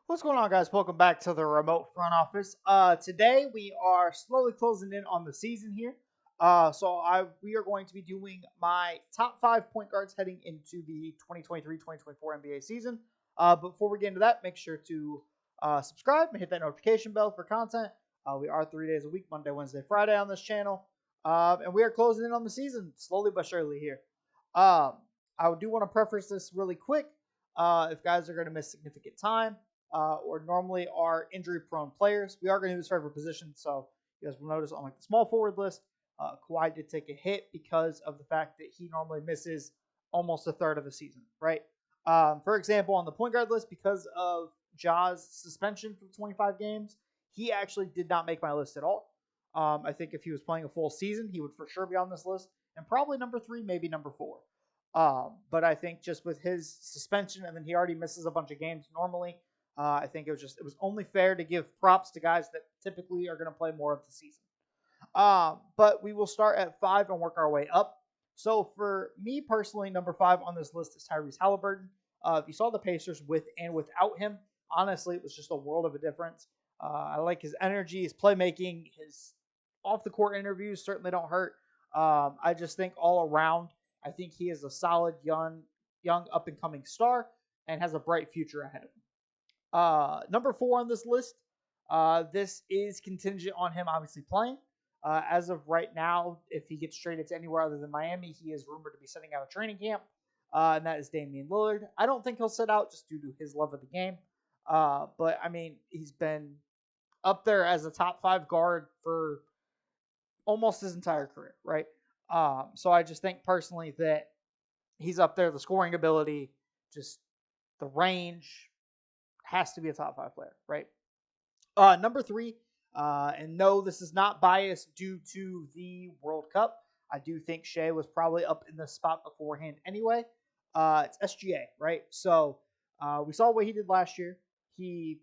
What's going on, guys? Welcome back to the remote front office. Today we are slowly closing in on the season here. We are going to be doing my top 5 point guards heading into the 2023-2024 NBA season. Before we get into that, make sure to subscribe and hit that notification bell for content. We are 3 days a week, Monday, Wednesday, Friday on this channel. And we are closing in on the season slowly but surely here. I do want to preface this really quick. If guys are going to miss significant time, or normally are injury-prone players. We are going to do this for every position, so you guys will notice on the small forward list, Kawhi did take a hit because of the fact that he normally misses almost a third of the season, right? For example, on the point guard list, because of Ja's suspension for 25 games, he actually did not make my list at all. I think if he was playing a full season, he would for sure be on this list, and probably number 3, maybe number 4. But I think just with his suspension, and then he already misses a bunch of games normally, I think it was only fair to give props to guys that typically are going to play more of the season. But we will start at 5 and work our way up. So for me personally, number 5 on this list is Tyrese Halliburton. If you saw the Pacers with and without him, honestly, it was just a world of a difference. I like his energy, his playmaking, his off the court interviews certainly don't hurt. I just think all around, I think he is a solid young up and coming star and has a bright future ahead of him. Number 4 on this list. This is contingent on him obviously playing. As of right now, if he gets traded to anywhere other than Miami, he is rumored to be setting out a training camp, and that is Damian Lillard. I don't think he'll sit out just due to his love of the game. But I mean, he's been up there as a top 5 guard for almost his entire career, right? So I just think personally that he's up there. The scoring ability, just the range, has to be a top 5 player, right? Number 3, and no, this is not biased due to the World Cup. I do think Shea was probably up in the spot beforehand anyway. It's SGA, right? So we saw what he did last year. He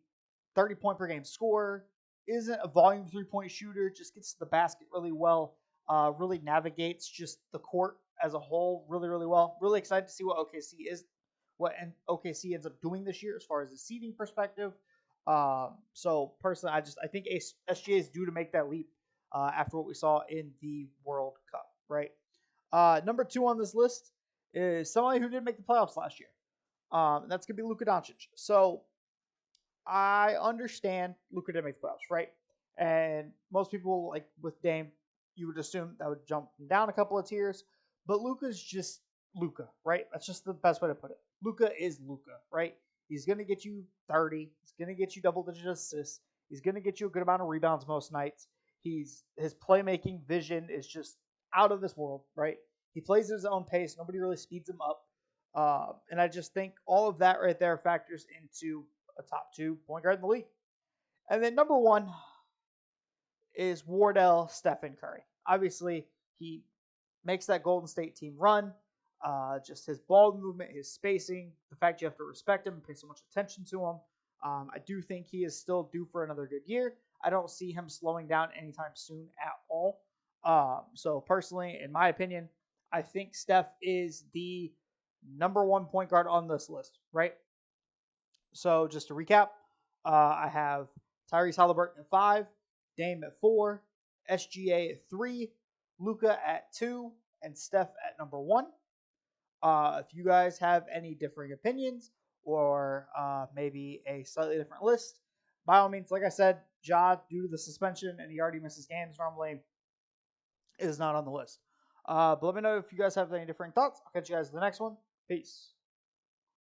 30-point per game scorer, isn't a volume 3-point shooter, just gets to the basket really well, really navigates just the court as a whole really, really well. Really excited to see what OKC ends up doing this year as far as the seeding perspective. So personally, I think SGA is due to make that leap after what we saw in the World Cup, right? Number 2 on this list is somebody who didn't make the playoffs last year. That's gonna be Luka Doncic. So I understand Luka didn't make the playoffs, right? And most people, like with Dame, you would assume that would jump him down a couple of tiers. But Luka's just Luka, right? That's just the best way to put it. Luka is Luka, right? He's going to get you 30. He's going to get you double-digit assists. He's going to get you a good amount of rebounds most nights. His playmaking vision is just out of this world, right? He plays at his own pace. Nobody really speeds him up. And I just think all of that right there factors into a top 2 point guard in the league. And then number 1 is Wardell Stephen Curry. Obviously, he makes that Golden State team run. Just his ball movement, his spacing, the fact you have to respect him and pay so much attention to him. I do think he is still due for another good year. I don't see him slowing down anytime soon at all. So personally, in my opinion, I think Steph is the number 1 point guard on this list, right? So just to recap, I have Tyrese Halliburton at 5, Dame at 4, SGA at 3, Luka at 2, and Steph at number 1. If you guys have any differing opinions or maybe a slightly different list, by all means, like I said, Ja, due to the suspension and he already misses games normally, is not on the list. But let me know if you guys have any different thoughts. I'll catch you guys in the next one. Peace.